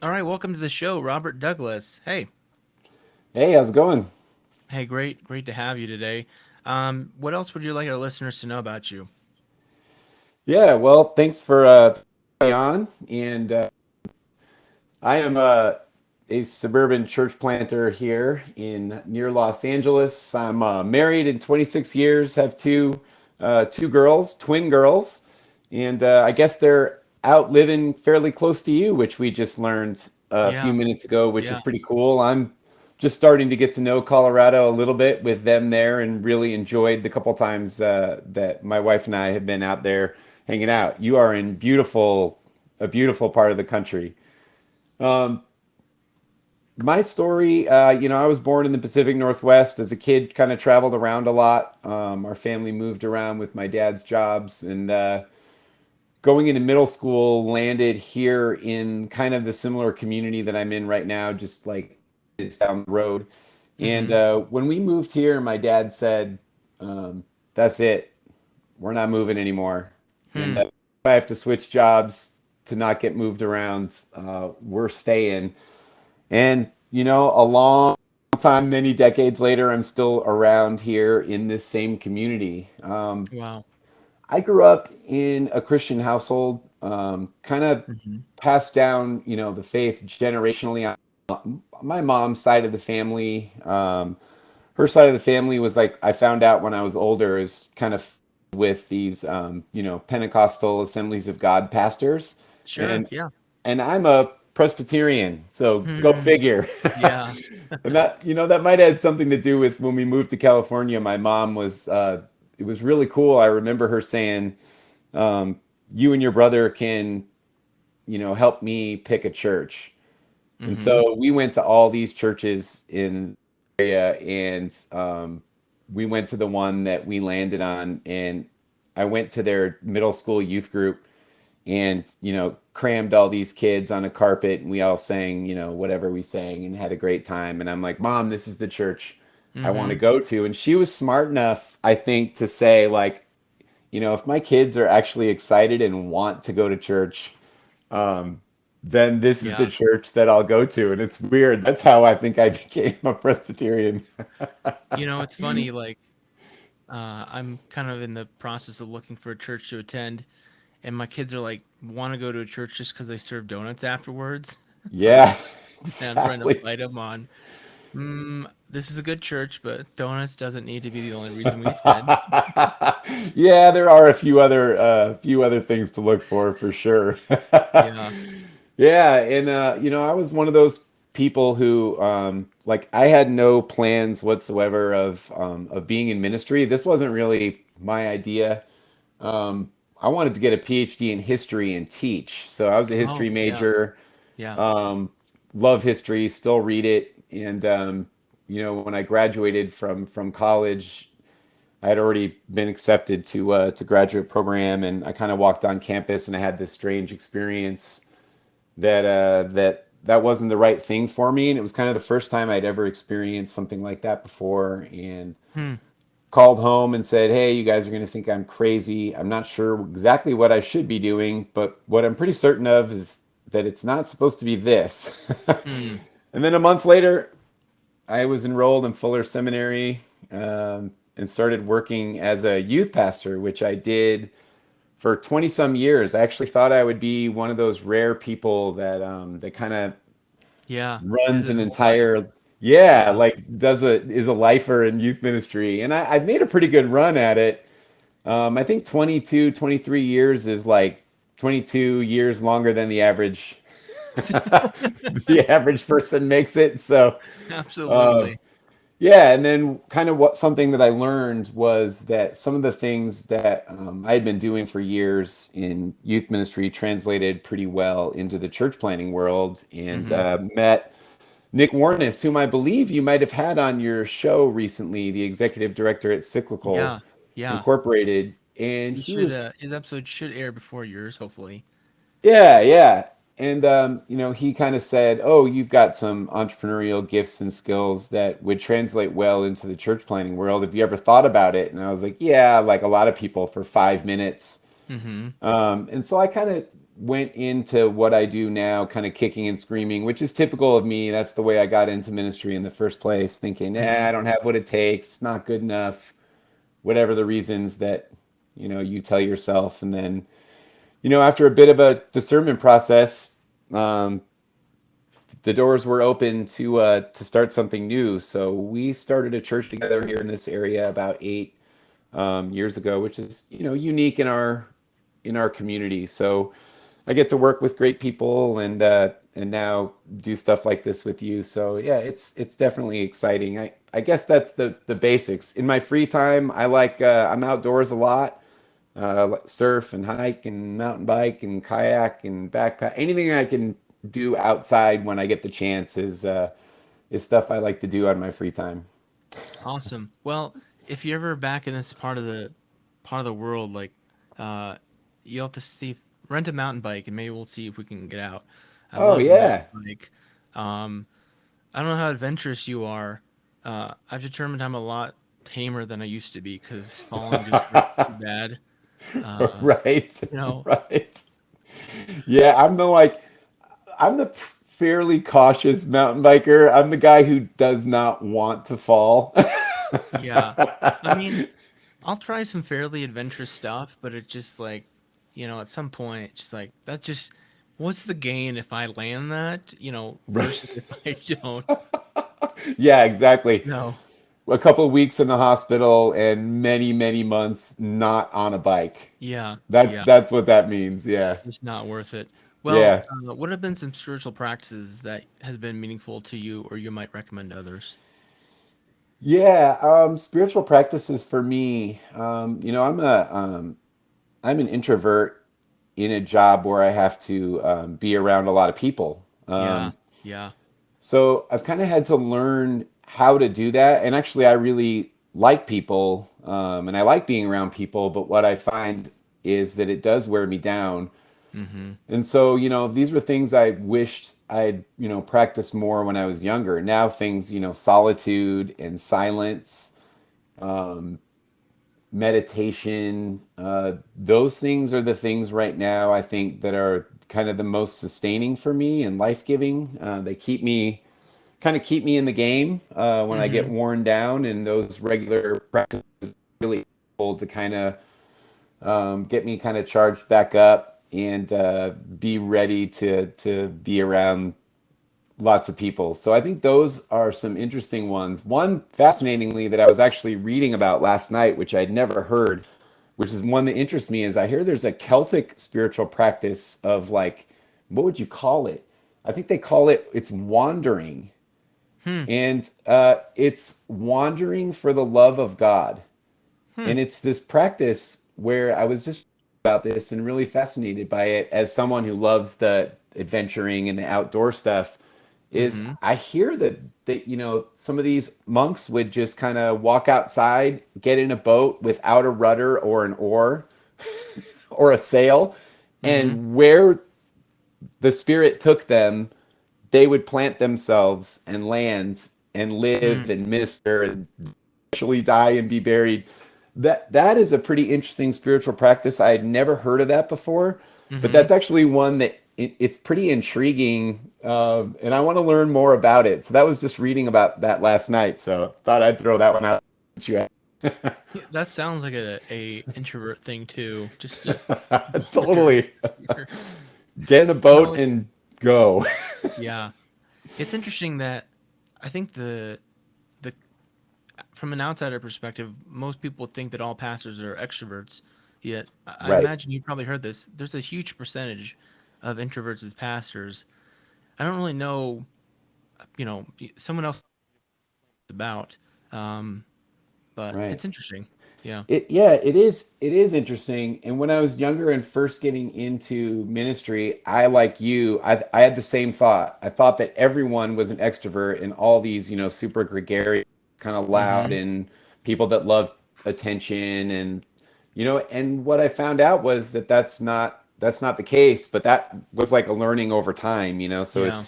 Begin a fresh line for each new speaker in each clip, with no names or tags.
All right, welcome to the show, Robert Douglas. Hey,
Hey, how's it going?
hey, great to have you today. What else would you like our listeners to know about you?
Yeah, well, thanks for having me on. And I am a suburban church planter here in near Los Angeles. I'm married in 26 years, have two girls, twin girls, and I guess they're out living fairly close to you, which we just learned a few
Yeah,
minutes ago, which is
yeah,
pretty cool. I'm just starting to get to know Colorado a little bit with them there, and really enjoyed the couple times that my wife and I have been out there hanging out. You are in a beautiful part of the country. Um, my story, I was born in the Pacific Northwest. As a kid, kind of traveled around a lot. Our family moved around with my dad's jobs, and going into middle school, landed here in kind of the similar community that I'm in right now, just like it's down the road. And
mm-hmm,
when we moved here, my dad said, "That's it. We're not moving anymore." And
hmm,
I have to switch jobs to not get moved around. We're staying. And, a long time, many decades later, I'm still around here in this same community.
wow,
I grew up in a Christian household, kind of
mm-hmm,
passed down, the faith generationally on my mom's side of the family. Her side of the family was like, I found out when I was older, is kind of with these, Pentecostal Assemblies of God pastors.
sure,
And
yeah,
and I'm a Presbyterian, so go
hmm,
figure.
yeah,
And that might have something to do with when we moved to California. My mom was, it was really cool. I remember her saying, um, "You and your brother can, help me pick a church." And
mm-hmm,
so we went to all these churches in the area, and we went to the one that we landed on, and I went to their middle school youth group and crammed all these kids on a carpet, and we all sang whatever we sang and had a great time. And I'm like, Mom, this is the church I want
mm-hmm,
to go to. And she was smart enough, I think, to say, like, if my kids are actually excited and want to go to church, um, then this is the
yeah.
church that I'll go to. And it's weird, that's how I think I became a Presbyterian.
It's funny. Like, I'm kind of in the process of looking for a church to attend, and my kids are like, want to go to a church just because they serve donuts afterwards. It's like,
Yeah,
and I'm trying to
exactly.
fight them on. This is a good church, but donuts doesn't need to be the only reason we attend.
Yeah, there are a few other things to look for sure.
Yeah.
Yeah, and I was one of those people who, like, I had no plans whatsoever of being in ministry. This wasn't really my idea. I wanted to get a PhD in history and teach. So I was a history
Oh, yeah.
major.
Yeah.
Um, love history, still read it. And when I graduated from college, I had already been accepted to graduate program, and I kind of walked on campus, and I had this strange experience that wasn't the right thing for me, and it was kind of the first time I'd ever experienced something like that before, and
Hmm.
called home and said, "Hey, you guys are going to think I'm crazy. I'm not sure exactly what I should be doing, but what I'm pretty certain of is that it's not supposed to be this."
Hmm.
And then a month later, I was enrolled in Fuller Seminary, and started working as a youth pastor, which I did for 20 some years. I actually thought I would be one of those rare people that kind of
Yeah. Did
runs
it
an
whole life.
entire, yeah,
Yeah.
like is a lifer in youth ministry. And I've made a pretty good run at it. I think 22, 23 years is like 22 years longer than the average the average person makes it. So uh,
Absolutely.
yeah, and then kind of what something that I learned was that some of the things that I had been doing for years in youth ministry translated pretty well into the church planting world, and
Hmm.
met Nick Warnes, whom I believe you might have had on your show recently, the executive director at Cyclical
Yeah. Yeah.
Incorporated, and
He
he
should.
was,
His episode should air before yours, hopefully.
yeah, yeah. And he kind of said, "Oh, you've got some entrepreneurial gifts and skills that would translate well into the church planning world. Have you ever thought about it?" And I was like, "Yeah, like a lot of people for 5 minutes."
Hmm.
And so I kind of went into what I do now, kind of kicking and screaming, which is typical of me. That's the way I got into ministry in the first place, thinking,
Hmm.
I don't have what it takes, not good enough, whatever the reasons that, you tell yourself. And then, after a bit of a discernment process, um, the doors were open to start something new. So we started a church together here in this area about 8 years ago, which is unique in our community. So I get to work with great people and now do stuff like this with you. So yeah, it's definitely exciting. I guess that's the basics. In my free time, I'm outdoors a lot. Surf and hike and mountain bike and kayak and backpack. Anything I can do outside when I get the chance is stuff I like to do on my free time.
Awesome. Well, if you're ever back in this part of the world, like, uh, you'll have to see rent a mountain bike, and maybe we'll see if we can get out. I
Oh
love the mountain
yeah.
bike. Um, I don't know how adventurous you are. I've determined I'm a lot tamer than I used to be because falling just hurts too bad. Uh,
Right.
you know,
Right. Yeah, I'm the fairly cautious mountain biker. I'm the guy who does not want to fall.
yeah. I mean, I'll try some fairly adventurous stuff, but it just like, at some point, it's just like that. Just what's the gain if I land that?
Right.
Versus if I don't.
Yeah, exactly.
No.
A couple of weeks in the hospital and many, many months not on a bike.
Yeah.
That
Yeah.
that's what that means. Yeah.
It's not worth it. Well,
Yeah.
what have been some spiritual practices that has been meaningful to you, or you might recommend to others?
Yeah, spiritual practices for me. I'm an introvert in a job where I have to be around a lot of people.
Yeah. Yeah.
So I've kind of had to learn how to do that. And actually, I really like people, and I like being around people. But what I find is that it does wear me down.
Mm-hmm.
And so, these were things I wished I'd, practiced more when I was younger. Now things, solitude and silence, meditation, those things are the things right now I think that are kind of the most sustaining for me and life-giving. They keep me in the game when I get
Mm-hmm.
worn down, and those regular practices really able to kind of get me kind of charged back up and be ready to be around lots of people. So I think those are some interesting ones. One, fascinatingly, that I was actually reading about last night, which I'd never heard, which is one that interests me, is I hear there's a Celtic spiritual practice of, like, what would you call it? I think they call it's wandering,
Hmm.
and it's wandering for the love of God.
Hmm.
And it's this practice where I was just about this and really fascinated by it as someone who loves the adventuring and the outdoor stuff. Is
Mm-hmm.
I hear that some of these monks would just kind of walk outside, get in a boat without a rudder or an oar or a sail,
Mm-hmm.
and where the spirit took them, they would plant themselves and land and live
Hmm.
and minister and actually die and be buried. That is a pretty interesting spiritual practice. I had never heard of that before, but
Mm-hmm.
that's actually one that it's pretty intriguing, and I want to learn more about it. So that was just reading about that last night. So thought I'd throw that one out. At you.
Yeah, that sounds like a introvert thing too. Just to wander
Totally.
here.
Get in a
You
boat
know,
and go.
yeah. It's interesting that I think the from an outsider perspective, most people think that all pastors are extroverts. Yet, I
Right.
imagine you probably heard this. There's a huge percentage of introverts as pastors. I don't really know, someone else about, um, but
Right.
it's interesting. Yeah.
It is interesting. And when I was younger and first getting into ministry, I, like you, I had the same thought. I thought that everyone was an extrovert and all these, super gregarious, kind of loud,
Mm-hmm.
and people that love attention, and what I found out was that that's not the case, but that was like a learning over time, so
Yeah.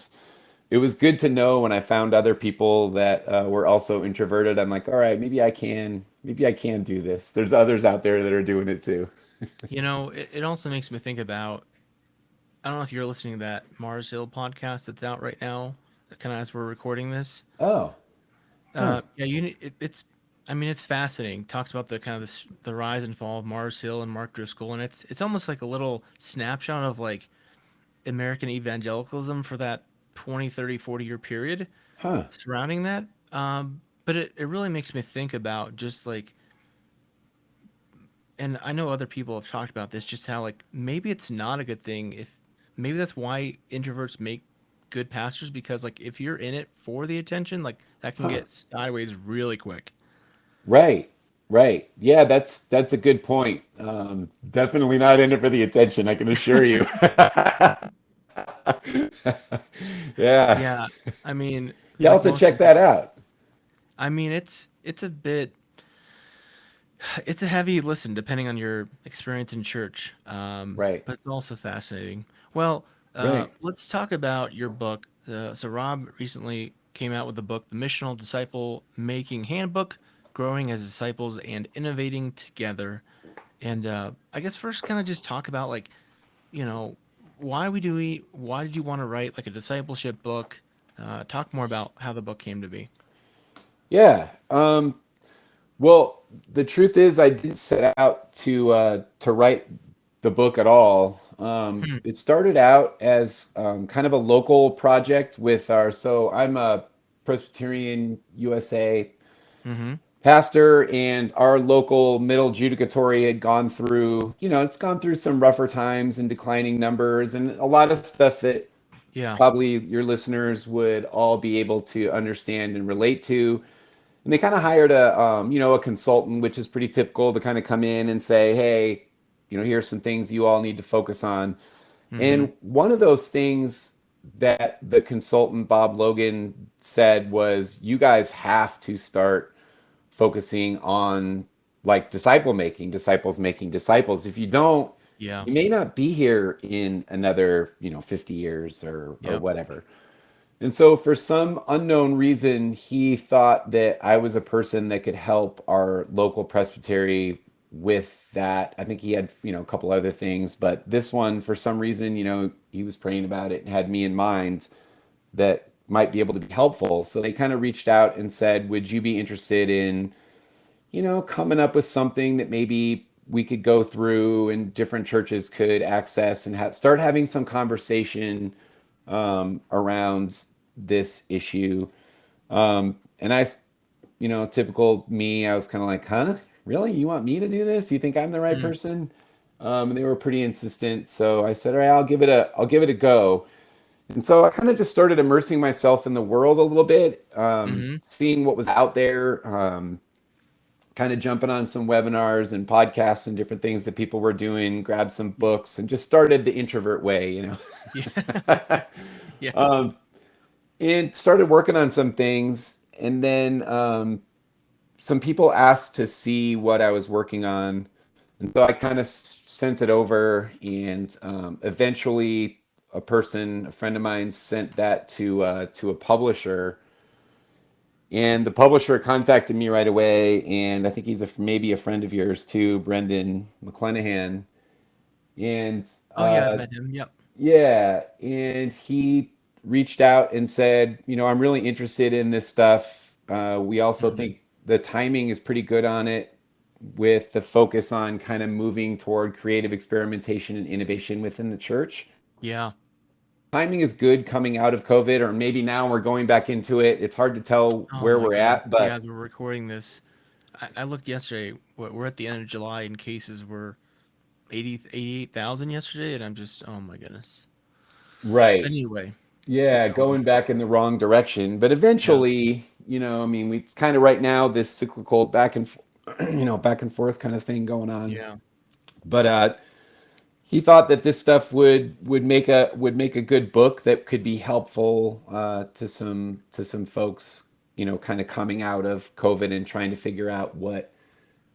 it was good to know when I found other people that were also introverted. I'm like, all right, maybe I can do this. There's others out there that are doing it too.
It also makes me think about I don't know if you're listening to that Mars Hill podcast that's out right now, kind of as we're recording this.
Oh, huh.
Yeah, it's. I mean, it's fascinating. Talks about the kind of the rise and fall of Mars Hill and Mark Driscoll, and it's almost like a little snapshot of like American evangelicalism for that 20, 30, 40 year period
Huh.
surrounding that. But it really makes me think about just like, and I know other people have talked about this, just how like maybe it's not a good thing if maybe that's why introverts make good pastors because like if you're in it for the attention, like that can
Huh.
get sideways really quick.
Right. Right. Yeah, that's a good point. Definitely not in it for the attention, I can assure you. Yeah.
Yeah, I mean,
Y'all
like
have to
most
check
of the,
that out.
I mean, it's a bit, it's a heavy listen depending on your experience in church,
Right.
but it's also fascinating. Well,
Right.
let's talk about your book. So Rob recently came out with the book, The Missional Disciple Making Handbook: Growing as Disciples and Innovating Together. And I guess first, kind of just talk about like, you know, why did you want to write like a discipleship book? Talk more about how the book came to be.
Yeah. Well, the truth is, I didn't set out to write the book at all.
Hmm.
It started out as kind of a local project with our. So I'm a Presbyterian USA
Mm-hmm.
pastor, and our local middle judicatory had gone through. It's gone through some rougher times and declining numbers, and a lot of stuff that
Yeah.
probably your listeners would all be able to understand and relate to. And they kind of hired a consultant, which is pretty typical, to kind of come in and say, hey, here's some things you all need to focus on.
Mm-hmm.
And one of those things that the consultant Bob Logan said was, you guys have to start focusing on like disciple making, disciples making disciples. If you don't,
Yeah.
you may not be here in another 50 years or
Yeah.
whatever. And so, for some unknown reason, he thought that I was a person that could help our local presbytery with that. I think he had, a couple other things, but this one, for some reason, he was praying about it and had me in mind that might be able to be helpful. So they kind of reached out and said, would you be interested in, coming up with something that maybe we could go through and different churches could access and start having some conversation around this issue. And typical me, I was kind of like, huh? Really? You want me to do this? You think I'm the right
Mm.
person? And they were pretty insistent. So I said, all right, I'll give it a go. And so I kind of just started immersing myself in the world a little bit,
Mm-hmm.
seeing what was out there, kind of jumping on some webinars and podcasts and different things that people were doing, grabbed some books, and just started the introvert way.
Yeah. Yeah.
um, and started working on some things. And then some people asked to see what I was working on. And so I kind of sent it over. And eventually, a friend of mine, sent that to a publisher. And the publisher contacted me right away. And I think he's maybe a friend of yours too, Brendan McClenahan. And
Oh yeah, I've met him. Yep.
yeah, and he reached out and said, I'm really interested in this stuff. We also
Hmm.
think the timing is pretty good on it, with the focus on kind of moving toward creative experimentation and innovation within the church.
Yeah.
Timing is good coming out of COVID, or maybe now we're going back into it. It's hard to tell
Oh
where
my
we're
goodness.
at,
Yeah,
but
as we're recording this, I looked yesterday. We're at the end of July and cases were 88,000 yesterday, and I'm just, oh my goodness.
right.
Anyway, keep
Yeah,
going.
going back in the wrong direction. But
Yeah.
eventually, I mean, we kind of right now this cyclical back and forth kind of thing going on.
Yeah.
But he thought that this stuff would make a good book that could be helpful to some folks, kind of coming out of COVID and trying to figure out what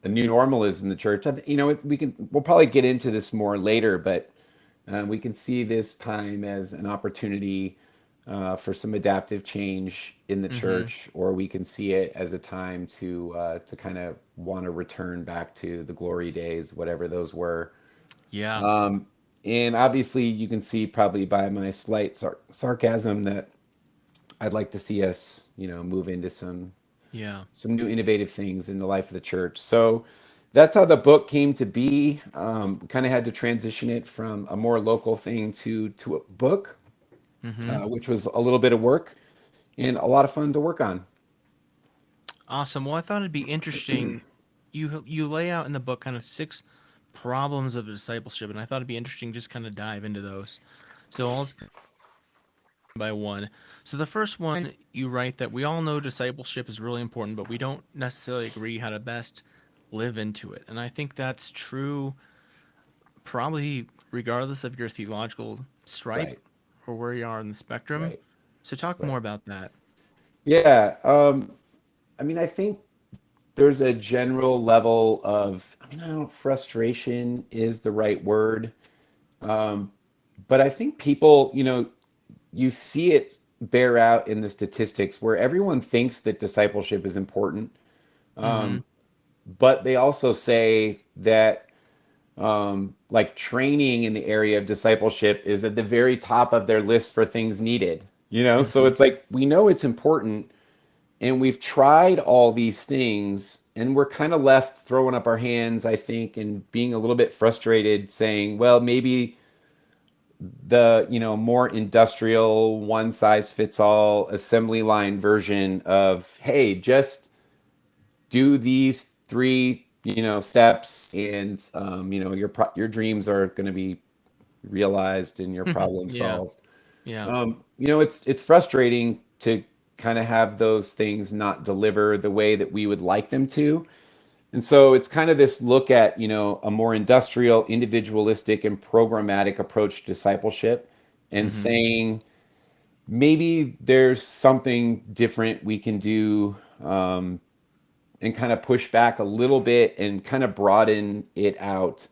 a new normal is in the church. We'll probably get into this more later, but we can see this time as an opportunity for some adaptive change in the
Mm-hmm.
church, or we can see it as a time to kind of want to return back to the glory days, whatever those were.
Yeah.
And obviously, you can see probably by my slight sarcasm that I'd like to see us, move into
Yeah.
some new innovative things in the life of the church. So that's how the book came to be. Kind of had to transition it from a more local thing to a book,
Mm-hmm.
which was a little bit of work and a lot of fun to work on.
Awesome. Well, I thought it'd be interesting. You lay out in the book kind of six problems of discipleship, and I thought it'd be interesting just kind of dive into those. So I'll just by one. So the first one, you write that we all know discipleship is really important, but we don't necessarily agree how to best live into it. And I think that's true probably regardless of your theological stripe
Right,
or where you are in the spectrum.
right,
So talk
right.
more about that.
Yeah. I mean, I think there's a general level of, I mean, I don't know if frustration is the right word, but I think people, you see it bear out in the statistics where everyone thinks that discipleship is important,
Mm-hmm.
but they also say that like training in the area of discipleship is at the very top of their list for things needed. So
Mm-hmm.
it's like we know it's important, and we've tried all these things, and we're kind of left throwing up our hands, I think, and being a little bit frustrated, saying, well, maybe the more industrial one size fits all assembly line version of, hey, just do these three steps, and your dreams are going to be realized and your problem
Yeah.
solved.
Yeah.
It's frustrating to kind of have those things not deliver the way that we would like them to. And so it's kind of this look at, a more industrial, individualistic, and programmatic approach to discipleship, and
Mm-hmm.
saying maybe there's something different we can do, and kind of push back a little bit and kind of broaden it out,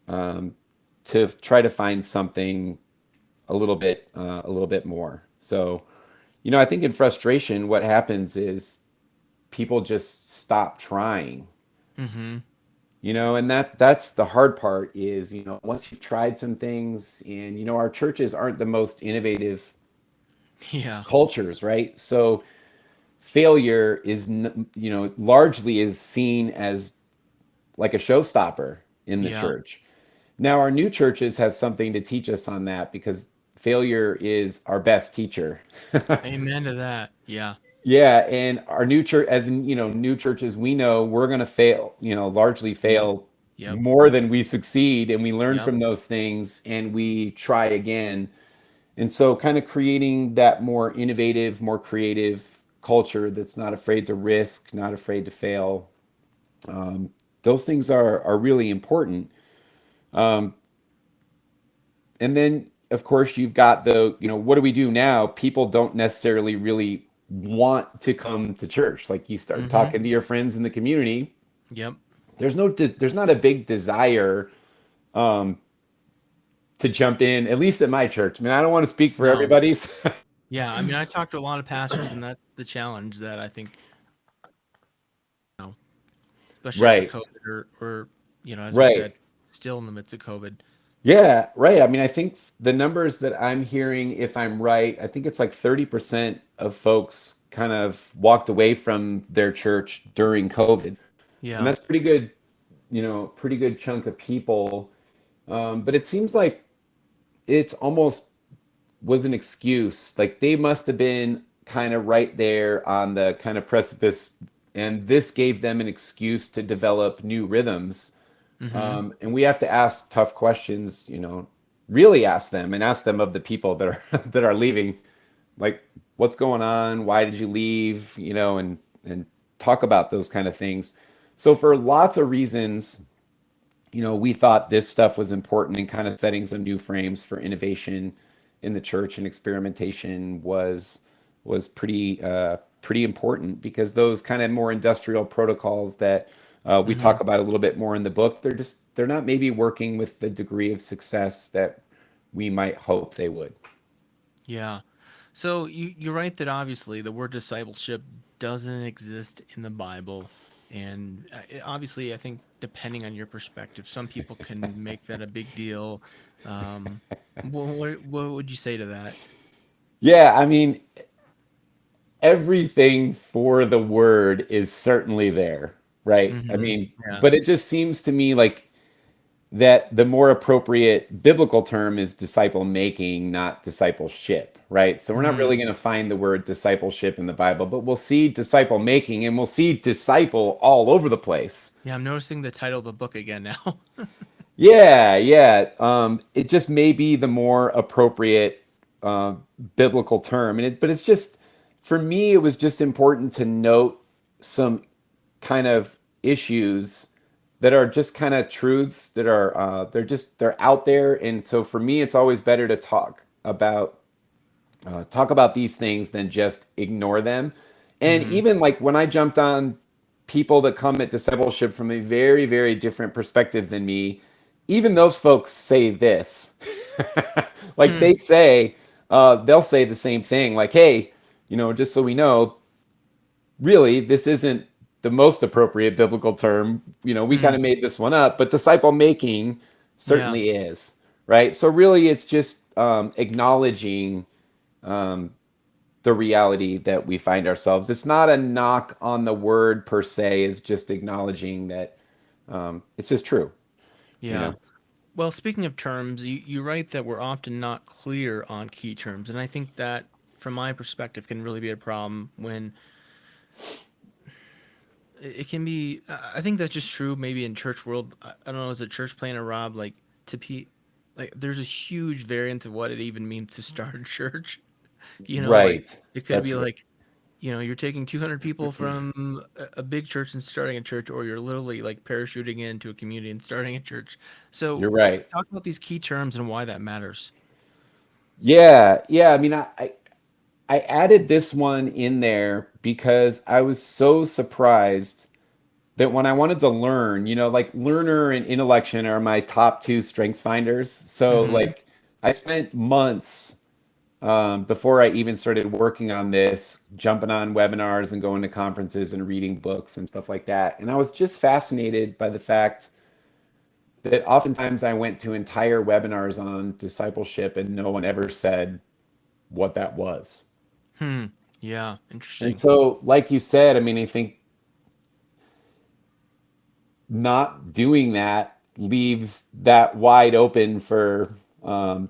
to try to find something a little bit more. So, I think in frustration, what happens is people just stop trying.
Mm-hmm.
And that's the hard part is, once you've tried some things, and our churches aren't the most innovative
Yeah.
cultures, right? So failure is, largely is seen as like a showstopper in the
Yeah.
church. Now, our new churches have something to teach us on that, because failure is our best teacher.
Amen to that. Yeah.
Yeah, and our new church, as in, new churches, we know we're going to fail, largely
Yep.
fail
Yep.
more than we succeed, and we learn
Yep.
from those things and we try again. And so, kind of creating that more innovative, more creative culture that's not afraid to risk, not afraid to fail. Those things are really important. And then, of course, you've got what do we do now? People don't necessarily really want to come to church. Like, you start
Mm-hmm.
talking to your friends in the community,
Yep.
there's not a big desire to jump in, at least at my church. I mean, I don't want to speak for
No.
everybody's.
Yeah. I mean, I talked to a lot of pastors, and that's the challenge that I think, you know, especially after
Right,
COVID or, as we
right.
said, still in the midst of COVID.
Yeah, right. I mean, I think the numbers that I'm hearing, if I'm right, I think it's like 30% of folks kind of walked away from their church during COVID. And
Yeah.
that's pretty good, pretty good chunk of people. But it seems like it's almost was an excuse. Like, they must have been kind of right there on the kind of precipice, and this gave them an excuse to develop new rhythms.
Mm-hmm.
And we have to ask tough questions, really ask them, and ask them of the people that are that are leaving, like, what's going on? Why did you leave? And talk about those kind of things. So for lots of reasons, we thought this stuff was important, and kind of setting some new frames for innovation in the church and experimentation was pretty important, because those kind of more industrial protocols that we
Mm-hmm.
talk about a little bit more in the book, they're not maybe working with the degree of success that we might hope they would.
Yeah. So you're right that obviously the word discipleship doesn't exist in the Bible, and obviously I think depending on your perspective. Some people can make that a big deal. Um, what would you say to that?
Yeah, I mean, everything for the word is certainly there, right? I
Hmm.
mean,
Yeah.
but it just seems to me like that the more appropriate biblical term is disciple making, not discipleship, right? So we're not
Hmm.
really going to find the word discipleship in the Bible, but we'll see disciple making and we'll see disciple all over the place.
Yeah, I'm noticing the title of the book again now.
Yeah, yeah. It just may be the more appropriate uh, biblical term, but it's just for me, it was just important to note some kind of issues that are just kind of truths that are they're out there, and so for me, it's always better to talk about these things than just ignore them. And
Hmm.
even like when I jumped on people that come at discipleship from a very, very different perspective than me, even those folks say this. Like
Hmm.
they'll say the same thing, like, hey, just so we know, really, this isn't the most appropriate biblical term. We kind
Hmm.
of made this one up, but disciple making
Yeah.
certainly is, right? So really, it's just acknowledging um, the reality that we find ourselves. It's not a knock on the word per se, it's just acknowledging that it's just true, you
Yeah.
know?
Well, speaking of terms, you write that we're often not clear on key terms, and I think that, from my perspective, can really be a problem when it can be. I think that's just true. Maybe in church world, I don't know. Is a church playing a Rob like to pe like? There's a huge variance of what it even means to start a church. Like
Right.
it could
That's
be
right.
like, you're taking 200 people from a big church and starting a church, or you're literally like parachuting into a community and starting a church. So
You're right.
talk about these key terms and why that matters.
Yeah. Yeah. I mean, I added this one in there because I was so surprised that when I wanted to learn, like learner and intellection are my top two strengths finders. So,
Hmm.
like, I spent months before I even started working on this, jumping on webinars and going to conferences and reading books and stuff like that. And I was just fascinated by the fact that oftentimes I went to entire webinars on discipleship and no one ever said what that was.
Hmm. Yeah.
And
Interesting.
so, like you said, I mean, I think not doing that leaves that wide open for, and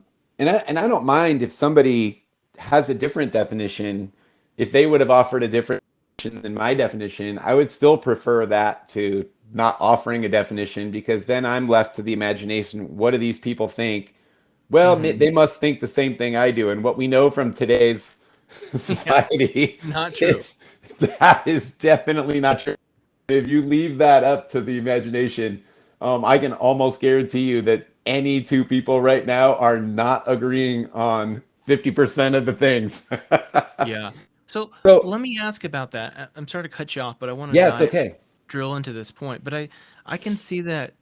I don't mind if somebody has a different definition. If they would have offered a different definition than my definition, I would still prefer that to not offering a definition because then I'm left to the imagination. What do these people think? Well,
Hmm.
they must think the same thing I do. And what we know from today's
Yeah.
society
Not true.
is that is definitely not true. If you leave that up to the imagination, I can almost guarantee you that any two people right now are not agreeing on 50% of the things.
Yeah. So
So,
let me ask about that. I'm sorry to cut you off, but I want to
yeah, it's
dive
okay.
drill into this point. But I can see that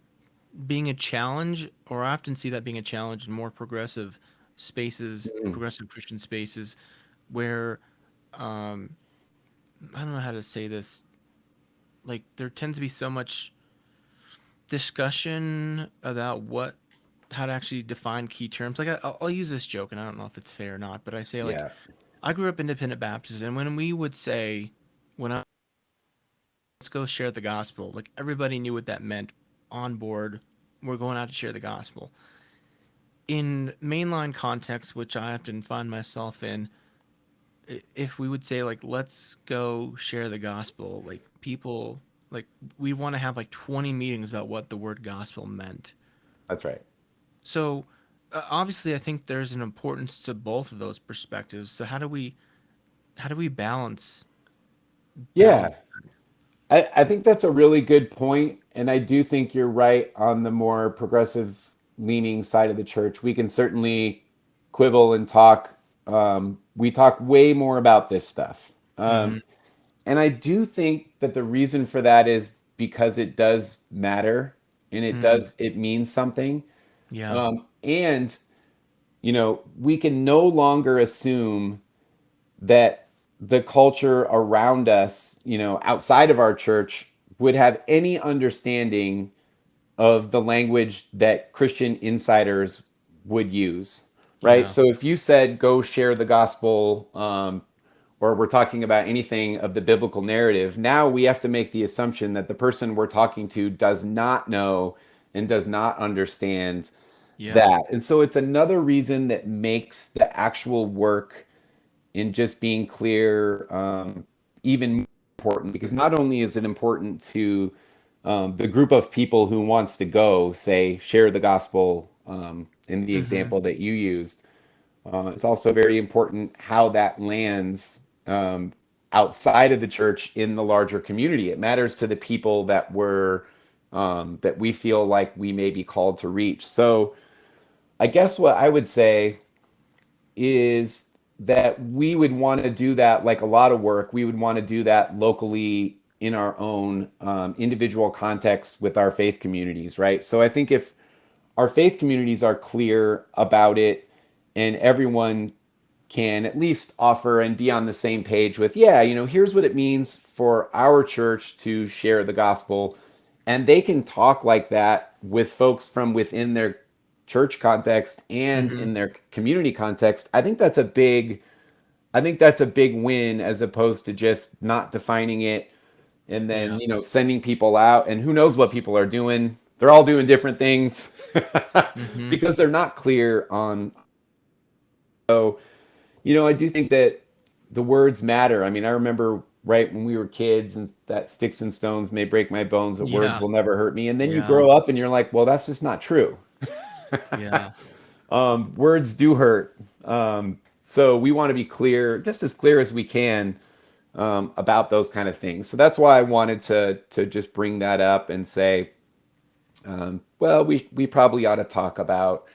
being a challenge, or I often see that being a challenge in more progressive spaces,
Mm,
progressive Christian spaces, where um, I don't know how to say this. Like there tends to be so much discussion about how to actually define key terms. Like I'll use this joke, and I don't know if it's fair or not, but I say like
yeah,
I grew up Independent Baptist, and when we would say when I let's go share the gospel, like everybody knew what that meant. On board, we're going out to share the gospel. In mainline context, which I often find myself in, if we would say like let's go share the gospel, like people like we want to have like 20 meetings about what the word gospel meant.
that's right.
So obviously I think there's an importance to both of those perspectives. So how do we balance?
Yeah, I think that's a really good point, and I do think you're right on the more progressive leaning side of the church. We can certainly quibble and talk. We talk way more about this stuff.
Hmm.
And I do think that the reason for that is because it does matter and
Hmm.
it means something.
Yeah.
And, we can no longer assume that the culture around us, outside of our church would have any understanding. of the language that Christian insiders would use, right?
Yeah.
So if you said go share the gospel, or we're talking about anything of the biblical narrative, now we have to make the assumption that the person we're talking to does not know and does not understand
Yeah.
that. And so it's another reason that makes the actual work in just being clear even more important, because not only is it important to the group of people who wants to go, say, share the gospel in the
Mm-hmm.
example that you used, it's also very important how that lands outside of the church in the larger community. It matters to the people that we feel like we may be called to reach. So I guess what I would say is that we would want to do that, like a lot of work, we would want to do that locally in our own individual context with our faith communities, right? So I think if our faith communities are clear about it and everyone can at least offer and be on the same page with, yeah, here's what it means for our church to share the gospel. And they can talk like that with folks from within their church context and
Mm-hmm.
in their community context. I think that's a big win, as opposed to just not defining it and then,
Yeah.
sending people out, and who knows what people are doing. They're all doing different things
Mm-hmm.
because they're not clear on. So, I do think that the words matter. I mean, I remember right when we were kids and that sticks and stones may break my bones, but words
Yeah.
will never hurt me. And then you
Yeah.
grow up and you're like, well, that's just not true.
Yeah.
Words do hurt. So we want to be clear, just as clear as we can, about those kind of things. So that's why I wanted to just bring that up and say, well, we probably ought to talk about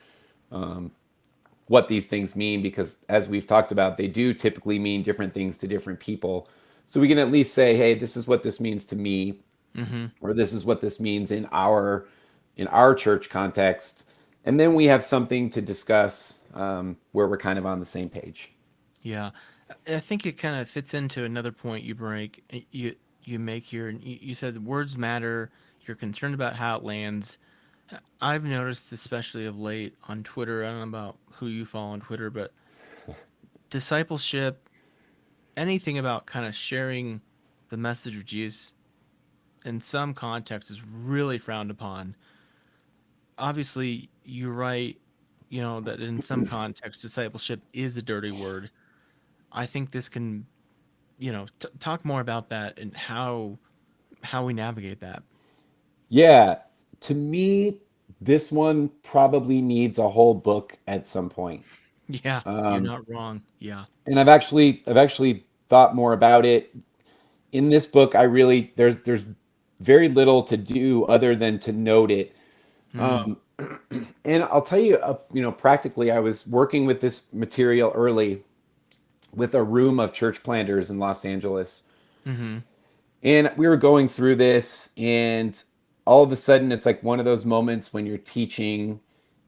what these things mean, because as we've talked about, they do typically mean different things to different people. So we can at least say, hey, this is what this means to me,
Mm-hmm.
or this is what this means in our church context, and then we have something to discuss where we're kind of on the same page.
Yeah. I think it kind of fits into another point you make here. And you said words matter. You're concerned about how it lands. I've noticed, especially of late on Twitter, I don't know about who you follow on Twitter, but discipleship, anything about kind of sharing the message of Jesus in some contexts is really frowned upon. Obviously, you're right, that in some contexts, discipleship is a dirty word. I think this can, talk more about that and how we navigate that.
Yeah, to me, this one probably needs a whole book at some point.
Yeah, you're
Um,
not wrong. Yeah.
and I've actually thought more about it. In this book, I really there's very little to do other than to note it.
Mm,
And I'll tell you, practically, I was working with this material early with a room of church planters in Los Angeles.
mm-hmm.
And we were going through this, and all of a sudden, it's like one of those moments when you're teaching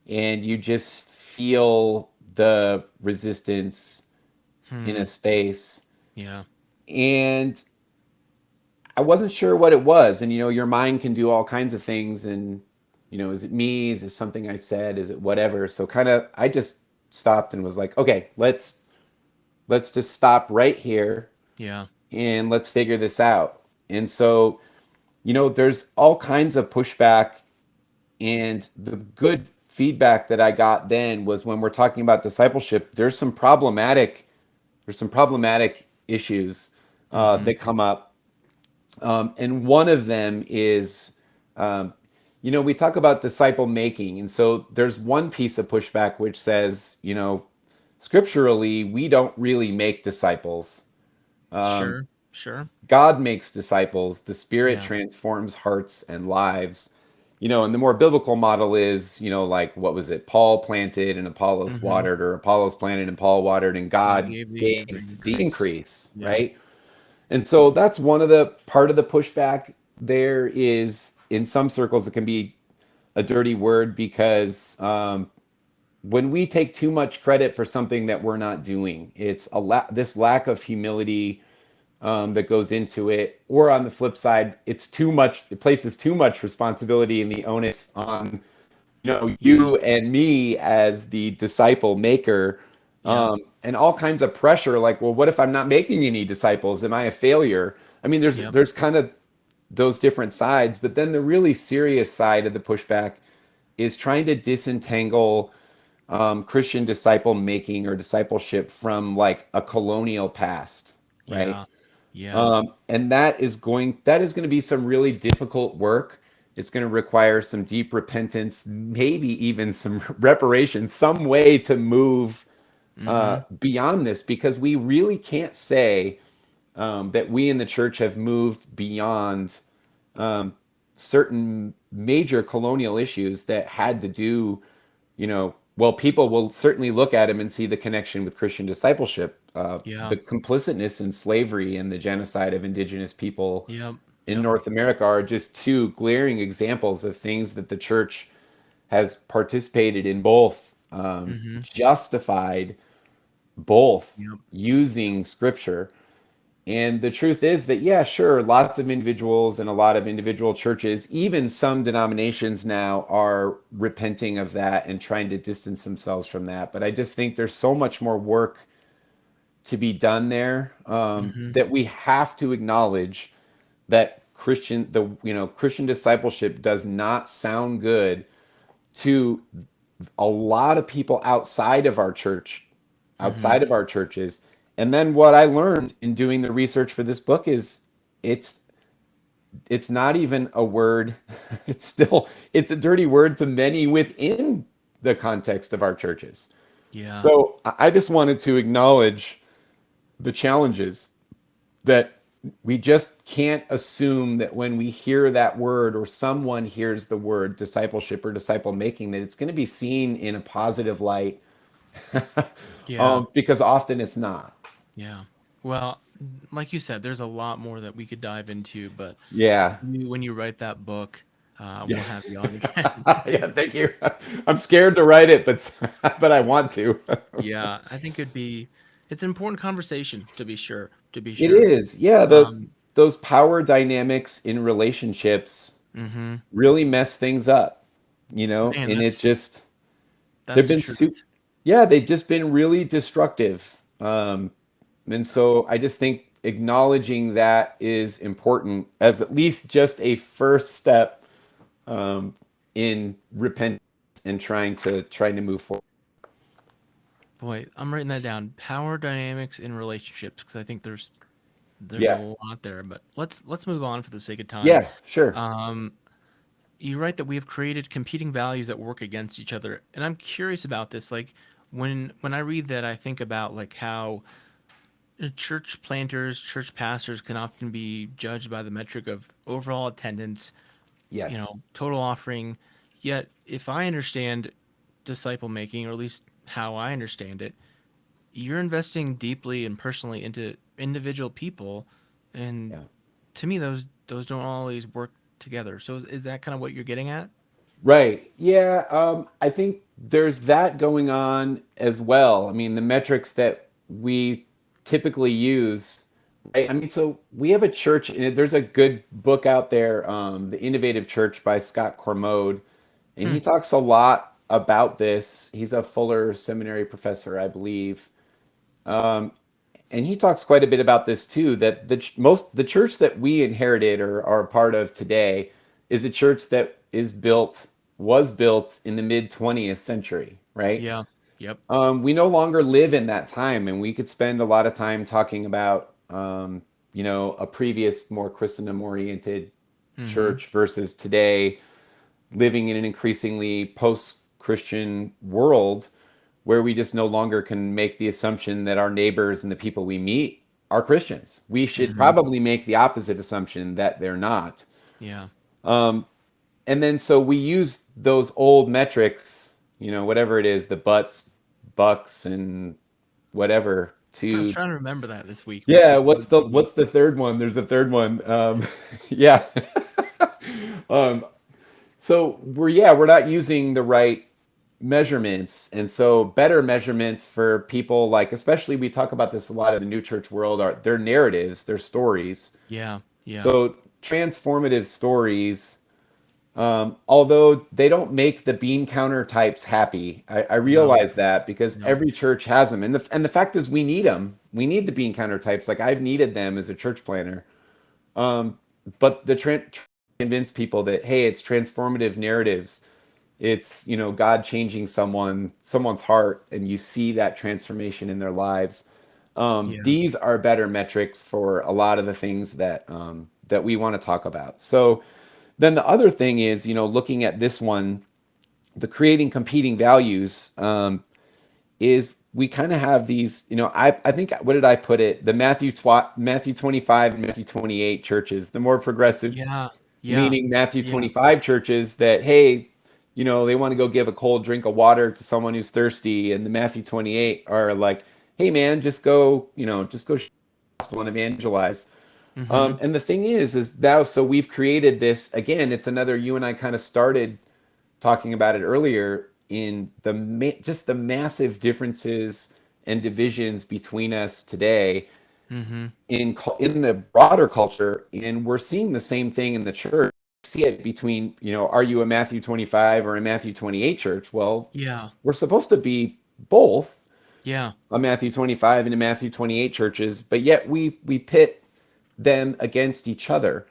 and you just feel the resistance in
Hmm.
a space.
Yeah.
And I wasn't sure what it was. And, your mind can do all kinds of things. And, is it me? Is it something I said? Is it whatever? So kind of, I just stopped and was like, okay, let's just stop right here
Yeah.
and let's figure this out. And so, there's all kinds of pushback, and the good feedback that I got then was, when we're talking about discipleship, there's some problematic issues
Mm-hmm.
that come up, and one of them is, um, we talk about disciple making, and so there's one piece of pushback which says, scripturally, we don't really make disciples. Um,
Sure. Sure.
God makes disciples. The Spirit
Yeah.
transforms hearts and lives. And the more biblical model is, like, what was it? Paul planted and Apollos
Mm-hmm.
watered, or Apollos planted and Paul watered, and
God
God
gave the
gave the
increase.
increase,
Yeah.
right? And so that's one of the part of the pushback. There is, in some circles, it can be a dirty word, because when we take too much credit for something that we're not doing, it's this lack of humility that goes into it, or on the flip side, it's too much. It places too much responsibility and the onus on
Yeah.
you and me as the disciple maker,
Yep.
and all kinds of pressure. Like, well, what if I'm not making any disciples? Am I a failure? I mean, there's
Yep.
there's kind of those different sides, but then the really serious side of the pushback is trying to disentangle Christian disciple making or discipleship from like a colonial past, right?
Yeah. Yeah.
And that is going to be some really difficult work. It's going to require some deep repentance, maybe even some reparation, some way to move
Mm-hmm.
beyond this, because we really can't say that we in the church have moved beyond certain major colonial issues that had to do, well, people will certainly look at him and see the connection with Christian discipleship,
Yeah.
the complicitness in slavery and the genocide of indigenous people
Yep.
in
Yep.
North America are just two glaring examples of things that the church has participated in, both
Mm-hmm.
justified, both
Yep.
using scripture. And the truth is that, yeah, sure, lots of individuals and a lot of individual churches, even some denominations now, are repenting of that and trying to distance themselves from that. But I just think there's so much more work to be done there,
Mm-hmm.
that we have to acknowledge that Christian discipleship does not sound good to a lot of people
Mm-hmm.
outside of our churches. And then what I learned in doing the research for this book is it's it's not even a word. It's a dirty word to many within the context of our churches.
Yeah.
So I just wanted to acknowledge the challenges that we just can't assume that when we hear that word or someone hears the word discipleship or disciple making, that it's going to be seen in a positive light,
Yeah.
because often it's not.
Yeah. Well, like you said, there's a lot more that we could dive into, but
Yeah.
when you write that book,
Yeah.
we'll have you on again.
Yeah. Thank you. I'm scared to write it, but but I want to.
Yeah, I think it's an important conversation to be sure. To be
It
sure.
is. Yeah.
Um,
Those power dynamics in relationships
hmm
really mess things up,
Man,
and it just, they've
that's the
been
truth.
yeah, they've just been really destructive. And so I just think acknowledging that is important as at least just a first step in repentance and trying to move forward.
Boy, I'm writing that down. Power dynamics in relationships because I think there's a
Yeah.
lot there. But let's move on for the sake of time.
Yeah, sure.
Um, you write that we have created competing values that work against each other, and I'm curious about this. Like when I read that, I think about like how church planters, church pastors can often be judged by the metric of overall attendance,
Yes.
total offering. Yet, if I understand disciple making, or at least how I understand it, you're investing deeply and personally into individual people, and
Yeah.
to me, those don't always work together. So, is that kind of what you're getting at?
Right. Yeah. I think there's that going on as well. I mean, the metrics that we typically use, right? I mean, so we have a church, and there's a good book out there, The Innovative Church by Scott Cormode, and
Hmm.
he talks a lot about this. He's a Fuller Seminary professor, I believe. And he talks quite a bit about this too, that the church that we inherited or are a part of today is a church that was built in the mid 20th century, right?
Yeah. Yep.
We no longer live in that time, and we could spend a lot of time talking about a previous more Christendom oriented
Mm-hmm.
church versus today living in an increasingly post-Christian world where we just no longer can make the assumption that our neighbors and the people we meet are Christians. We should
Mm-hmm.
probably make the opposite assumption that they're not.
Yeah.
And then so we use those old metrics, whatever it is, the butts, bucks, and whatever
I was
to,
trying to remember that this week. What's
yeah,
the
what's
bug
the
thingy?
what's the third one? There's a third one. Yeah. um, so we're not using the right measurements. And so better measurements for people, like, especially we talk about this a lot in the new church world, are their narratives, their stories.
Yeah. Yeah.
So transformative stories, although they don't make the bean counter types happy. I
No.
realize that because
No.
every church has them, and the fact is we need them. We need the bean counter types. Like I've needed them as a church planner. Um, but convince people that hey, it's transformative narratives. It's God changing someone's heart, and you see that transformation in their lives.
Yeah.
These are better metrics for a lot of the things that we want to talk about. So then the other thing is, looking at this one, the creating competing values, is we kind of have these, I think, what did I put it? The Matthew 25 and Matthew 28 churches, the more progressive
Yeah. Yeah.
leaning Matthew
Yeah.
25 churches that, hey, they want to go give a cold drink of water to someone who's thirsty. And the Matthew 28 are like, hey, man, just go share the gospel and evangelize.
Mm-hmm.
And the thing is now, so we've created this, again, it's another, you and I kind of started talking about it earlier in just the massive differences and divisions between us today
Mm-hmm.
in the broader culture, and we're seeing the same thing in the church. See it between, are you a Matthew 25 or a Matthew 28 church? Well,
Yeah.
we're supposed to be both
Yeah.
a Matthew 25 and a Matthew 28 churches, but yet we pit them against each other.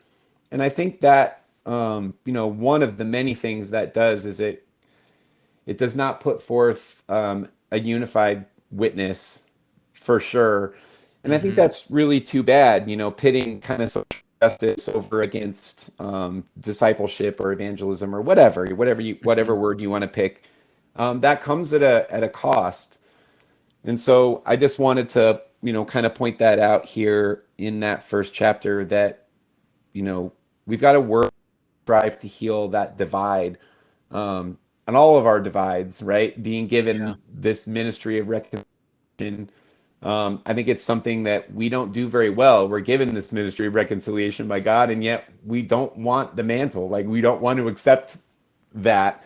And I think that one of the many things that does is it does not put forth a unified witness for sure. And I think
Mm-hmm.
that's really too bad, pitting kind of social justice over against discipleship or evangelism or
Mm-hmm.
whatever word you want to pick. That comes at a cost. And so I just wanted to, kind of point that out here in that first chapter that, we've got to work, strive to heal that divide, and all of our divides, right? Being
Yeah.
given this ministry of reconciliation. I think it's something that we don't do very well. We're given this ministry of reconciliation by God, and yet we don't want the mantle. Like we don't want to accept that.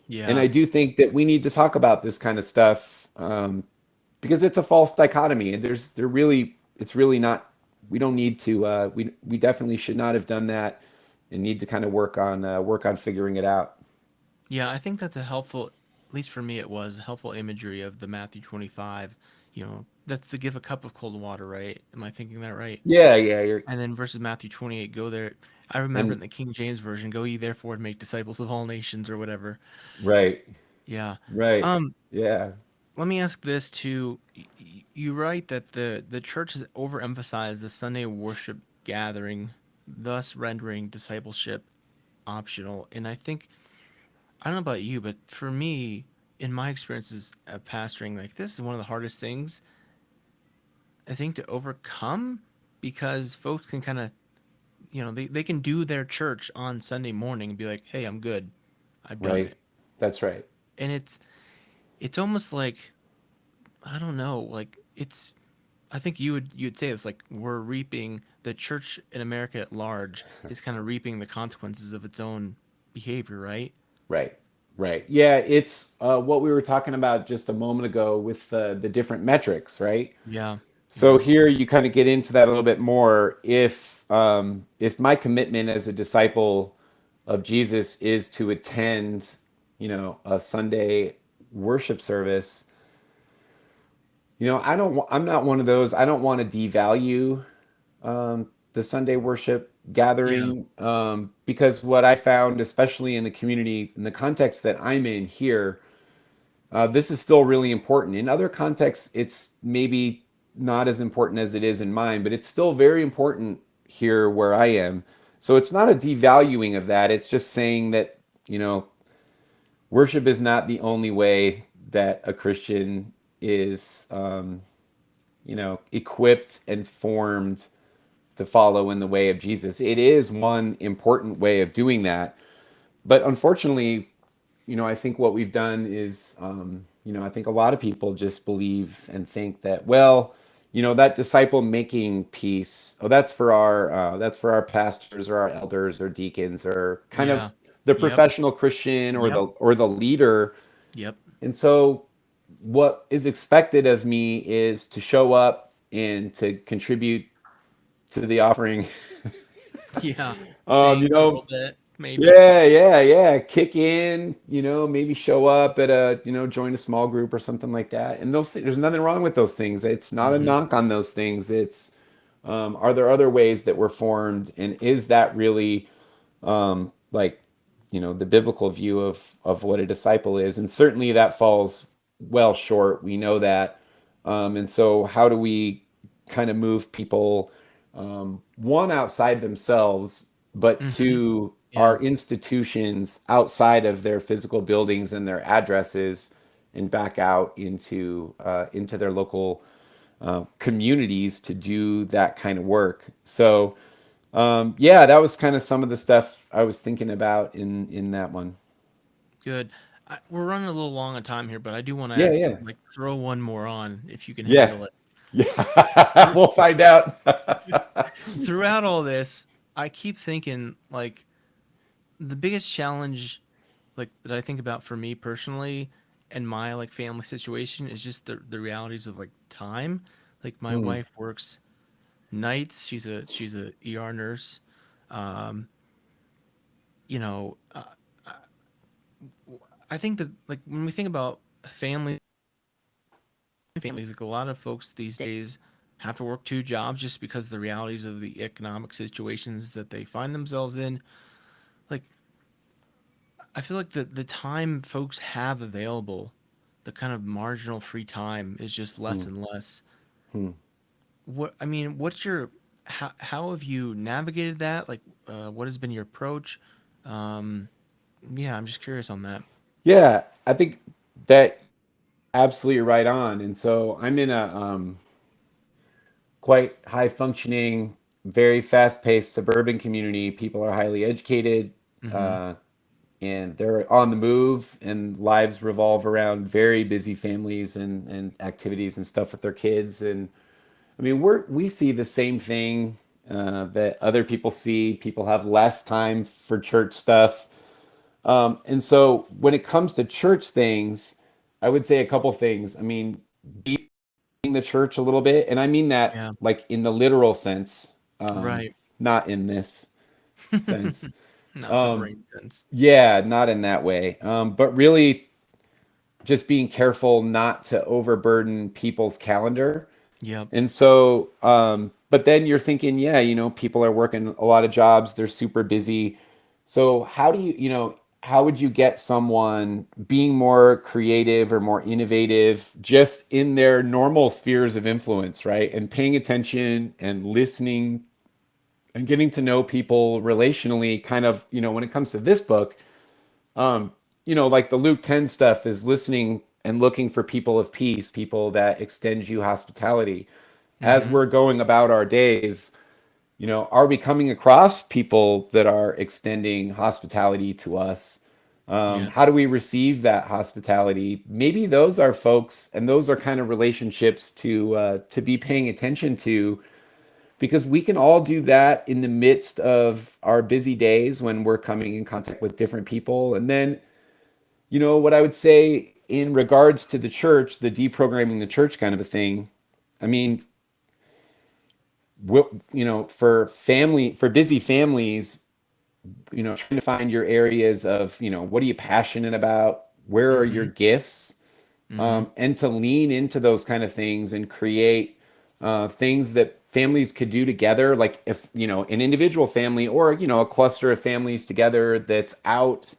And
Yeah.
I do think that we need to talk about this kind of stuff, because it's a false dichotomy, and it's really not. We don't need to. We definitely should not have done that, and need to kind of work on figuring it out.
Yeah, I think that's a helpful, at least for me, it was a helpful imagery of the Matthew 25. That's to give a cup of cold water, right? Am I thinking that right?
Yeah, yeah, you're
And then versus Matthew 28, go there. I remember
and
in the King James version, go ye therefore and make disciples of all nations or whatever.
right,
Yeah.
right,
Um,
yeah,
Let me ask this too. You write that the church has overemphasized the Sunday worship gathering, thus rendering discipleship optional. And I think I don't know about you, but for me, in my experiences of pastoring, like this is one of the hardest things I think to overcome because folks can kind of, they can do their church on Sunday morning and be like, hey, I'm good. I've done
right.
it.
That's right.
And it's almost like, I don't know, like I think you'd say it's like we're reaping the church in America at large is kind of reaping the consequences of its own behavior, right?
Right. Right. Yeah, it's what we were talking about just a moment ago with the different metrics, right?
Yeah.
So
Yeah.
here you kind of get into that a little bit more. If my commitment as a disciple of Jesus is to attend, a Sunday worship service, I'm not one of those. I don't want to devalue the Sunday worship
Yeah.
gathering, because what I found, especially in the community, in the context that I'm in here, this is still really important. In other contexts, it's maybe not as important as it is in mine, but it's still very important here where I am. So it's not a devaluing of that. It's just saying that, you know, worship is not the only way that a Christian is, equipped and formed to follow in the way of Jesus. It is one important way of doing that. But unfortunately, I think what we've done is, I think a lot of people just believe and think that, well, that disciple making piece, oh, that's for our pastors or our elders or deacons or kind of
Yeah.
the
Yep.
professional Christian or
Yep.
the leader.
Yep.
And so what is expected of me is to show up and to contribute to the offering.
Yeah.
You
Sing a
know,
little bit, maybe.
yeah, kick in, maybe show up at join a small group or something like that. And there's nothing wrong with those things. It's not a
Hmm.
knock on those things. It's, are there other ways that we're formed, and is that really, like, the biblical view of what a disciple is? And certainly that falls well short. We know that. And so how do we kind of move people, one, outside themselves, but
Hmm.
two,
Yeah.
our institutions outside of their physical buildings and their addresses, and back out into their local communities to do that kind of work. So yeah, that was kind of some of the stuff I was thinking about in that one.
Good. We're running a little long on time here, but I do want
Yeah,
to
yeah,
like throw one more on if you can
yeah,
handle it.
yeah.
Through-
We'll find out.
Throughout all this, I keep thinking like the biggest challenge like that I think about for me personally and my like family situation is just the realities of like time. Like my
Hmm.
wife works nights. She's a ER nurse. Um, you know, I think that like when we think about families, like a lot of folks these days have to work two jobs just because of the realities of the economic situations that they find themselves in. Like I feel like the time folks have available, the kind of marginal free time is just less
Hmm.
and less.
Hmm.
What I mean, what's your how have you navigated that? Like, what has been your approach? Um, yeah, I'm just curious on that.
Yeah, I think that absolutely right on. And so I'm in a quite high functioning, very fast paced suburban community. People are highly educated,
Mm-hmm.
uh, and they're on the move, and lives revolve around very busy families and activities and stuff with their kids. And I mean, we see the same thing that other people see. People have less time for church stuff. And so when it comes to church things, I would say a couple things. I mean, the church a little bit, and I mean that
Yeah,
like in the literal sense,
right.
not in this sense.
Not the
Um,
brain sense.
yeah, not in that way. But really, just being careful not to overburden people's calendar.
Yep.
And so, but then you're thinking, yeah, people are working a lot of jobs, they're super busy. So how do how would you get someone being more creative or more innovative just in their normal spheres of influence, right? And paying attention and listening and getting to know people relationally, kind of, when it comes to this book, um, like the Luke 10 stuff is listening and looking for people of peace, people that extend you hospitality. As
Mm-hmm.
we're going about our days, are we coming across people that are extending hospitality to us? How
Yes.
do we receive that hospitality? Maybe those are folks, and those are kind of relationships to be paying attention to, because we can all do that in the midst of our busy days when we're coming in contact with different people. And then, what I would say in regards to the church, the deprogramming the church kind of a thing. I mean, for busy families, trying to find your areas of, what are you passionate about? Where are your
Mm-hmm.
gifts?
Mm-hmm.
And to lean into those kind of things and create things that families could do together. Like if, an individual family or, a cluster of families together that's out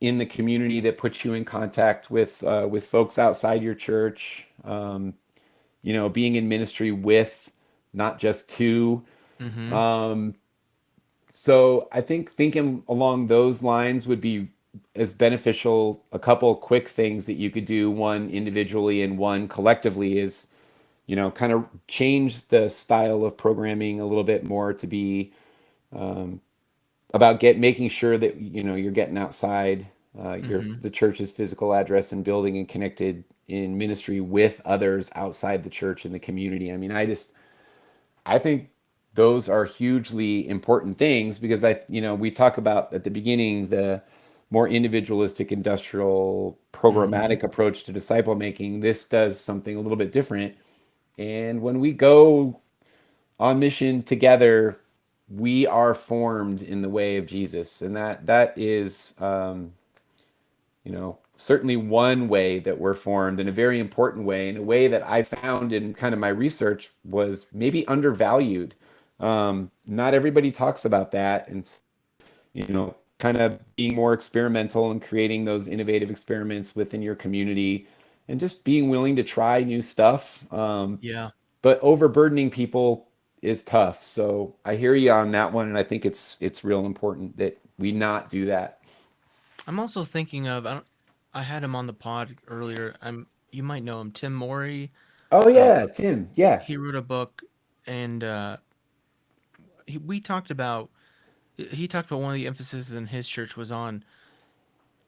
in the community that puts you in contact with folks outside your church, being in ministry with, not just to.
Mm-hmm.
Um, so I think thinking along those lines would be as beneficial. A couple quick things that you could do, one individually and one collectively, is, kind of change the style of programming a little bit more to be about making sure that you're getting outside
Mm-hmm.
the church's physical address and building and connected in ministry with others outside the church and the community. I mean, I think those are hugely important things, because we talk about at the beginning more individualistic, industrial,
Mm-hmm.
programmatic approach to disciple making. This does something a little bit different. And when we go on mission together, we are formed in the way of Jesus, and that is, certainly one way that we're formed in a very important way, in a way that I found in kind of my research was maybe undervalued. Not everybody talks about that, and kind of being more experimental and creating those innovative experiments within your community, and just being willing to try new stuff.
Yeah.
But overburdening people is tough. So I hear you on that one, and I think it's real important that we not do that.
I'm also thinking of I had him on the pod earlier. You might know him, Tim Morey.
Oh
Uh,
yeah, Tim. Yeah,
he wrote a book, and we talked about he talked about one of the emphases in his church was on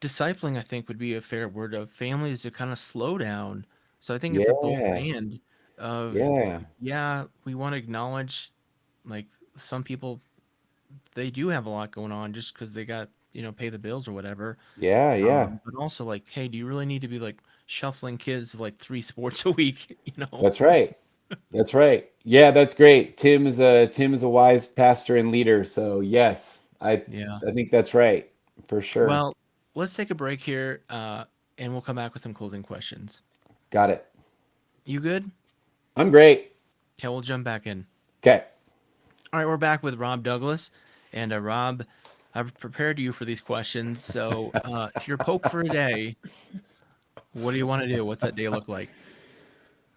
discipling. I think would be a fair word of families to kind of slow down. So I think it's a both
yeah,
and of
yeah,
yeah, we want to acknowledge like some people they do have a lot going on just because they got pay the bills or whatever.
yeah, yeah.
But also like, hey, do you really need to be like shuffling kids to like three sports a week?
That's right. That's right. Yeah, that's great. Tim is a wise pastor and leader. So yes, I
Yeah.
I think that's right for sure.
Well, let's take a break here, and we'll come back with some closing questions.
Got it.
You good?
I'm great.
Okay, we'll jump back in.
Okay.
All right, we're back with Rob Douglas, and Rob, I've prepared you for these questions. So, if you're Pope for a day, what do you want to do? What's that day look like?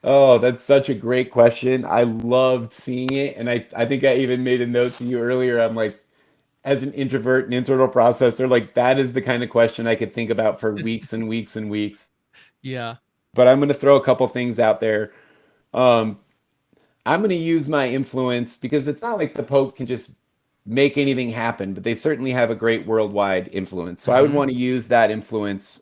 Oh, that's such a great question. I loved seeing it. And I think I even made a note to you earlier. I'm like, as an introvert and internal processor, like that is the kind of question I could think about for weeks and weeks and weeks.
Yeah.
But I'm going to throw a couple things out there. Um, I'm going to use my influence because it's not like the Pope can just make anything happen, but they certainly have a great worldwide influence. So I would
Mm-hmm.
want to use that influence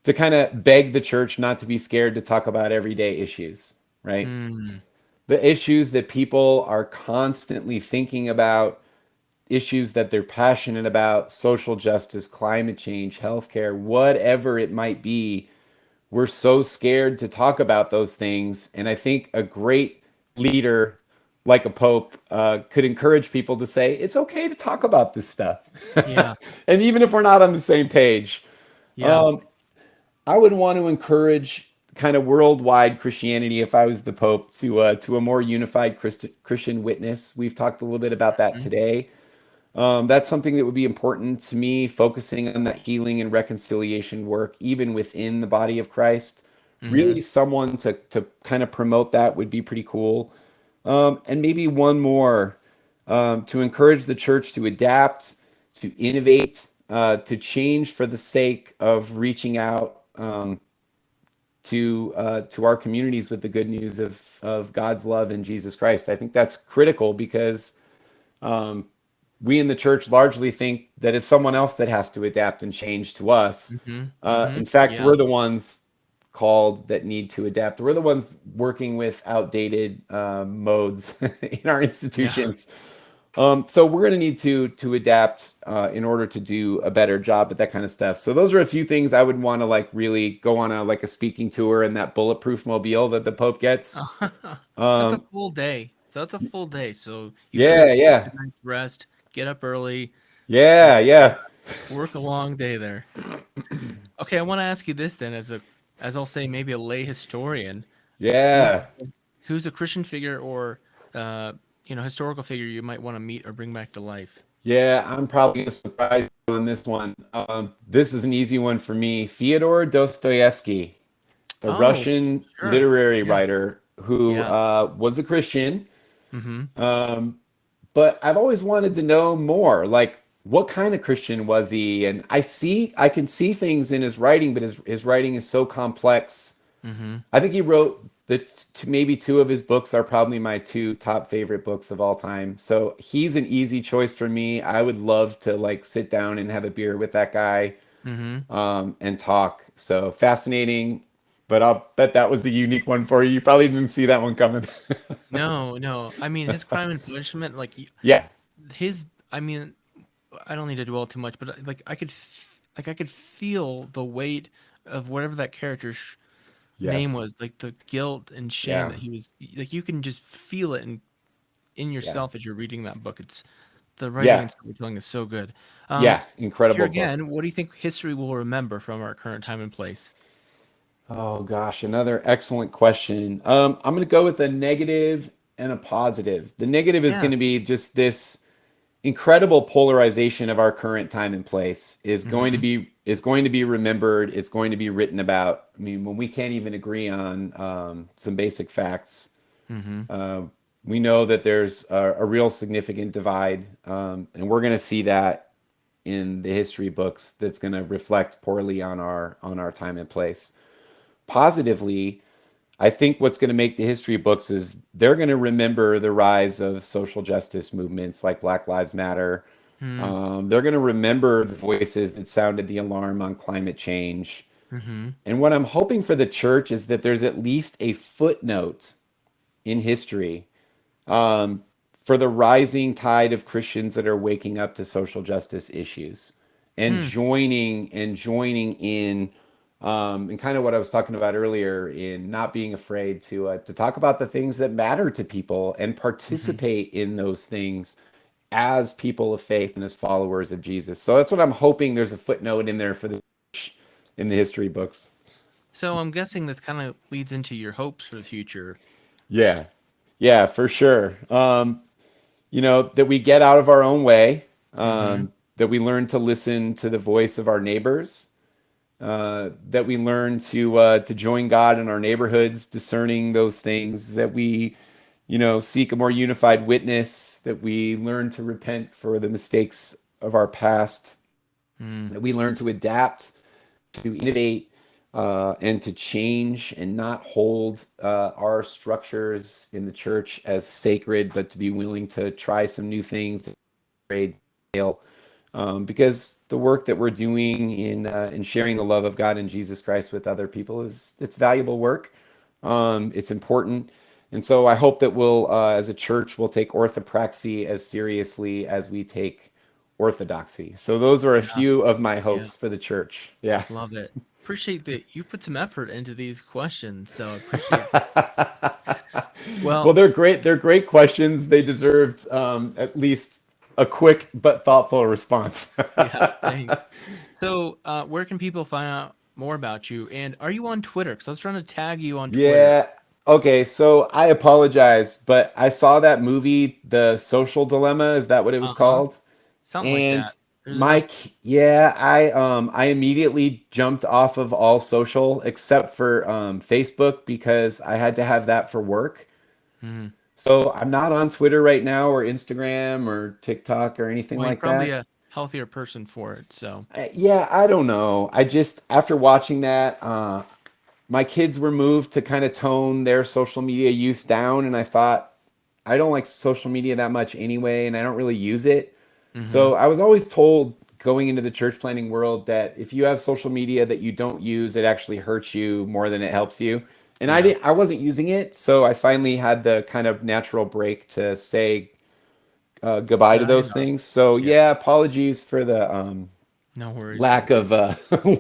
to kind of beg the church not to be scared to talk about everyday issues, right?
Mm.
The issues that people are constantly thinking about, issues that they're passionate about, social justice, climate change, healthcare, whatever it might be. We're so scared to talk about those things. And I think a great leader like a pope could encourage people to say, it's okay to talk about this stuff.
Yeah.
And even if we're not on the same page,
Yeah.
um, I would want to encourage kind of worldwide Christianity if I was the Pope to a more unified Christian witness. We've talked a little bit about that
Mm-hmm.
today. That's something that would be important to me, focusing on that healing and reconciliation work, even within the body of Christ.
Mm-hmm.
Really, someone to kind of promote that would be pretty cool. And maybe one more to encourage the church to adapt, to innovate, to change for the sake of reaching out to our communities with the good news of God's love in Jesus Christ. I think that's critical because um, we in the church largely think that it's someone else that has to adapt and change to us.
Mm-hmm. Mm-hmm.
In fact,
Yeah.
we're the ones called that need to adapt. We're the ones working with outdated modes in our
Yeah.
institutions. So we're going to need to adapt in order to do a better job at that kind of stuff. So those are a few things I would want to like really go on a like a speaking tour in that bulletproof mobile that the Pope gets.
That's a
Um,
full day. So that's a full day. So you better
yeah,
get
yeah,
a night's rest, get up early, and
yeah, yeah,
work a long day there. Okay, I want to ask you this then, as I'll say, maybe a lay historian, who's
yeah.
who's a Christian figure or uh, historical figure you might want to meet or bring back to life?
Yeah, I'm probably gonna surprise you on this one. This is an easy one for me. Fyodor Dostoevsky, the
Oh,
Russian
sure.
literary
Yeah.
writer who
Yeah.
was a Christian.
Mm-hmm.
Um, but I've always wanted to know more. Like, what kind of Christian was he? And I can see things in his writing, but his writing is so complex.
Mm-hmm.
I think he wrote maybe two of his books are probably my two top favorite books of all time. So he's an easy choice for me. I would love to like sit down and have a beer with that guy
Mm-hmm.
and talk. So fascinating. But I'll bet that was a unique one for you. You probably didn't see that one coming.
No, no. I mean, his Crime and Punishment, like
Yeah.
his. I mean, I don't need to dwell too much, but like I could feel the weight of whatever that character's name
Yes.
was, like the guilt and shame
Yeah.
that he was like. You can just feel it in
Yeah.
yourself as you're reading that book. It's the writing
Yeah.
and storytelling is so good.
Yeah.
Here
Incredible book.
again, what do you think history will remember from our current time and place?
Oh gosh, another excellent question. I'm going to go with a negative and a positive. The negative is going
Yeah.
to be just this incredible polarization of our current time and place
Mm-hmm.
is going to be remembered. It's going to be written about. I mean, when we can't even agree on some basic facts,
Mm-hmm.
uh, we know that there's a real significant divide, and we're going to see that in the history books. That's going to reflect poorly on our time and place. Positively, I think what's going to make the history books is they're going to remember the rise of social justice movements like Black Lives Matter. They're going to remember the voices that sounded the alarm on climate change.
Mm-hmm.
And what I'm hoping for the church is that there's at least a footnote in history um, for the rising tide of Christians that are waking up to social justice issues and
Hmm.
joining in and kind of what I was talking about earlier in not being afraid to talk about the things that matter to people and
Mm-hmm.
participate in those things as people of faith and as followers of Jesus. So that's what I'm hoping there's a footnote in there for the church in the history books.
So I'm guessing this kind of leads into your hopes for the future.
Yeah. Yeah, for sure. That we get out of our own way,
Mm-hmm.
that we learn to listen to the voice of our neighbors, that we learn to join God in our neighborhoods, discerning those things, that we, seek a more unified witness, that we learn to repent for the mistakes of our past,
Mm.
that we learn to adapt, to innovate, and to change and not hold our structures in the church as sacred, but to be willing to try some new things, grade scale, because the work that we're doing in sharing the love of God and Jesus Christ with other people it's valuable work. It's important, and so I hope that we'll, as a church, we'll take orthopraxy as seriously as we take orthodoxy. So those are a
Yeah.
few of my
Yeah.
hopes for the church. Yeah.
Love it. Appreciate that you put some effort into these questions. So I appreciate.
Well,
Well,
they're great. They're great questions. They deserved at least a quick but thoughtful response.
yeah. Thanks. So, where can people find out more about you? And are you on Twitter? Because I was trying to tag you on Twitter.
Yeah. Okay. So I apologize, but I saw that movie, The Social Dilemma. Is that what it was
Uh huh.
called?
Something like
And
that. There's enough.
Yeah, I immediately jumped off of all social except for Facebook because I had to have that for work.
Mhm.
So I'm not on Twitter right now or Instagram or TikTok or anything
Well, you're
like
probably
that.
a healthier person for it. So,
Yeah, I don't know. I just after watching that, my kids were moved to kind of tone their social media use down, and I thought I don't like social media that much anyway, and I don't really use it.
hmm,
So I was always told going into the church planting world that if you have social media that you don't use, it actually hurts you more than it helps you. And
yeah,
I wasn't using it, so I finally had the kind of natural break to say goodbye to
sign
those
off.
things. So
Yeah.
yeah, apologies for the
No worries.
lack of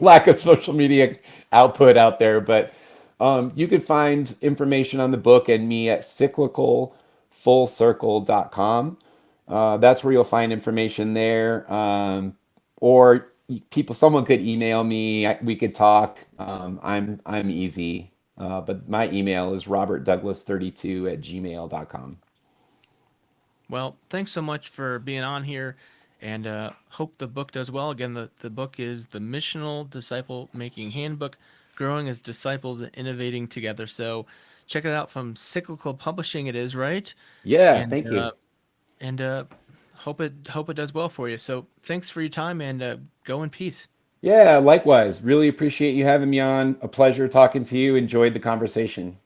lack of social media output out there, but you can find information on the book and me at cyclicalfullcircle.com. That's where you'll find information there. Or someone could email me. We could talk. I'm easy. But my email is robertdouglas32 at gmail.com.
Well, thanks so much for being on here, and hope the book does well. Again, the book is the Missional Disciple Making Handbook, Growing as Disciples and Innovating Together. So check it out from Cyclical Publishing. It is right,
Yeah,
and
thank you.
hope it does well for you. So thanks for your time, and go in peace.
Yeah, likewise. Really appreciate you having me on. A pleasure talking to you. Enjoyed the conversation.